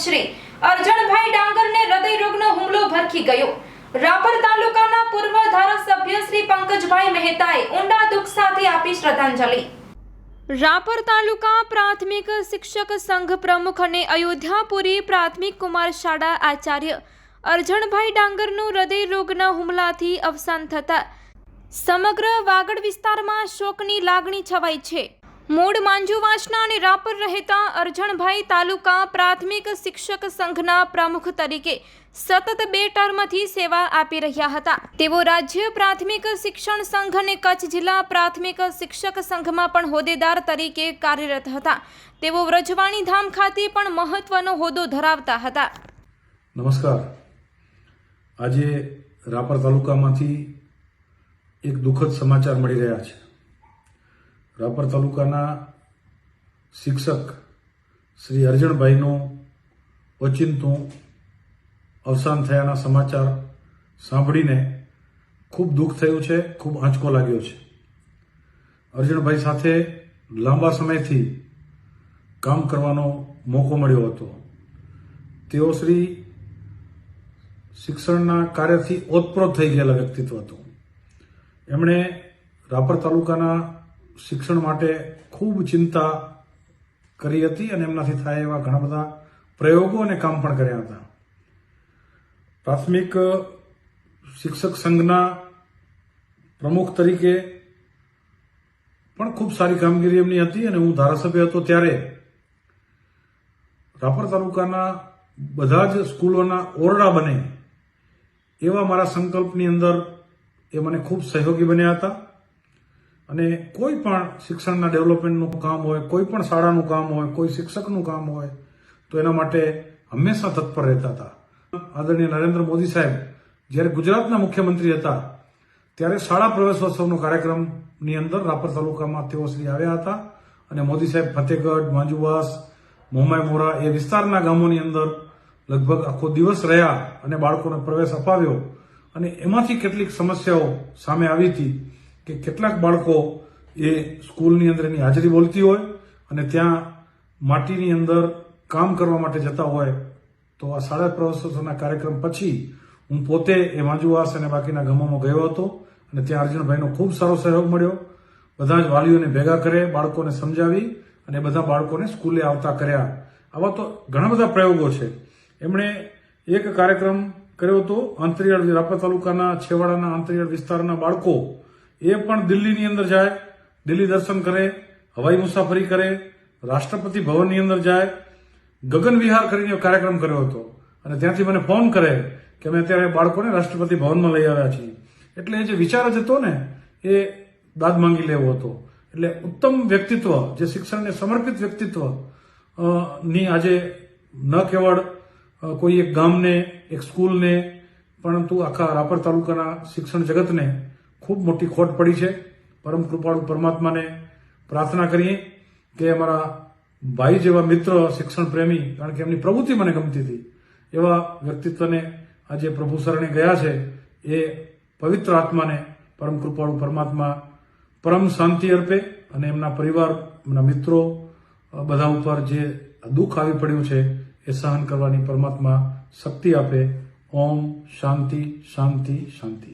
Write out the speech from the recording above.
શ્રી અરજણભાઈ ડાંગરને હૃદય રોગનો હુમલો ભરખી ગયો। રાપર તાલુકાના પૂર્વ ધારાસભ્ય શ્રી પંકજભાઈ મહેતાએ ઊંડા દુઃખ સાથે આપી શ્રદ્ધાંજલિ। રાપર તાલુકા પ્રાથમિક શિક્ષક સંઘ પ્રમુખ અને અયોધ્યાપુરી પ્રાથમિક કુમાર શાળા આચાર્ય અરજણભાઈ ડાંગરનું હૃદય રોગના હુમલાથી અવસાન થતા સમગ્ર વાગડ વિસ્તારમાં શોકની લાગણી છવાઈ છે। મૂળ માંજુવાસના અને રાપર રહેતા અરજણભાઈ તાલુકા પ્રાથમિક શિક્ષક સંઘના પ્રમુખ તરીકે સતત 2 ટર્મથી સેવા આપી રહ્યા હતા। તેઓ રાજ્ય પ્રાથમિક શિક્ષણ સંઘ અને કચ્છ જિલ્લા પ્રાથમિક શિક્ષક સંઘમાં પણ હોદ્દેદાર તરીકે કાર્યરત હતા। તેઓ વ્રજવાણી ધામ ખાતે પણ મહત્વનો હોદ્દો ધરાવતા હતા। નમસ્કાર। આજે રાપર તાલુકામાંથી એક દુઃખદ સમાચાર મળી રહ્યા છે। રાપર તાલુકાના શિક્ષક શ્રી અરજણભાઈનું ઓચિંતું અવસાન થયાના સમાચાર સાંભળીને ખૂબ દુઃખ થયું છે, ખૂબ આંચકો લાગ્યો છે। અરજણભાઈ સાથે લાંબા સમયથી કામ કરવાનો મોકો મળ્યો હતો। તેઓ શ્રી શિક્ષણના કાર્યથી ઓતપ્રોત થઈ ગયેલા વ્યક્તિત્વ હતું। એમણે રાપર તાલુકાના શિક્ષણ માટે ખૂબ ચિંતા કરી હતી અને એમનાથી થાય એવા ઘણા બધા પ્રયોગો અને કામ પણ કર્યા હતા। પ્રાથમિક શિક્ષક સંઘના પ્રમુખ તરીકે પણ ખૂબ સારી કામગીરી એમની હતી અને હું ધારાસભ્ય હતો ત્યારે રાપર તાલુકાના બધા જ સ્કૂલોના ઓરડા બને એવા મારા સંકલ્પની અંદર એ મને ખૂબ સહયોગી બન્યા હતા અને કોઈ પણ શિક્ષણના ડેવલપમેન્ટનું કામ હોય, કોઈ પણ શાળાનું કામ હોય, કોઈ શિક્ષકનું કામ હોય તો એના માટે હંમેશા તત્પર રહેતા હતા। આદરણીય નરેન્દ્ર મોદી સાહેબ જ્યારે ગુજરાતના મુખ્યમંત્રી હતા ત્યારે શાળા પ્રવેશોત્સવનો કાર્યક્રમની અંદર રાપર તાલુકામાં તેઓ શ્રી આવ્યા હતા અને મોદી સાહેબ ફતેહગઢ, માંજુવાસ, મોમાય મોરા એ વિસ્તારના ગામોની અંદર લગભગ આખો દિવસ રહ્યા અને બાળકોને પ્રવેશ અપાવ્યો અને એમાંથી કેટલીક સમસ્યાઓ સામે આવી હતી કે કેટલાક બાળકો એ સ્કૂલની અંદર એની હાજરી બોલતી હોય અને ત્યાં માટીની અંદર કામ કરવા માટે જતા હોય તો આ શાળા પ્રવેશોત્સવના કાર્યક્રમ પછી હું પોતે એ માંજુવાસ અને બાકીના ગામોમાં ગયો હતો અને ત્યાં અરજણભાઈનો ખૂબ સારો સહયોગ મળ્યો। બધા જ વાલીઓને ભેગા કરે, બાળકોને સમજાવી અને બધા બાળકોને સ્કૂલે આવતા કર્યા। આવા તો ઘણા બધા પ્રયોગો છે। એમણે એક કાર્યક્રમ કર્યો હતો આંતરિયાળ રાપર તાલુકાના છેવાડાના આંતરિયાળ વિસ્તારના બાળકો એ પણ દિલ્હીની અંદર જાય, દિલ્હી દર્શન કરે, હવાઈ મુસાફરી કરે, રાષ્ટ્રપતિ ભવનની અંદર જાય, ગગન વિહાર કરીને કાર્યક્રમ કર્યો હતો અને ત્યાંથી મને ફોન કરે કે અમે અત્યારે બાળકોને રાષ્ટ્રપતિ ભવનમાં લઈ આવ્યા છીએ। એટલે એ જે વિચાર જ હતો ને એ દાદ માંગી લેવો હતો। એટલે ઉત્તમ વ્યક્તિત્વ, જે શિક્ષણને સમર્પિત વ્યક્તિત્વ ની આજે ન કેવળ કોઈ એક ગામને, એક સ્કૂલને, પરંતુ આખા રાપર તાલુકાના શિક્ષણ જગતને ખૂબ મોટી ખોટ પડી છે। પરમ કૃપાળુ પરમાત્માને પ્રાર્થના કરીએ કે અમારા ભાઈ જેવા મિત્ર, શિક્ષણ પ્રેમી, કારણ કે એમની પ્રવૃત્તિ મને ગમતી હતી, એવા વ્યક્તિત્વને આજે પ્રભુ શરણે ગયા છે એ પવિત્ર આત્માને પરમ કૃપાળુ પરમાત્મા પરમ શાંતિ અર્પે અને એમના પરિવાર, એમના મિત્રો બધા ઉપર જે દુઃખ આવી પડ્યું છે એ સહન કરવાની પરમાત્મા શક્તિ આપે। ઓમ શાંતિ શાંતિ શાંતિ।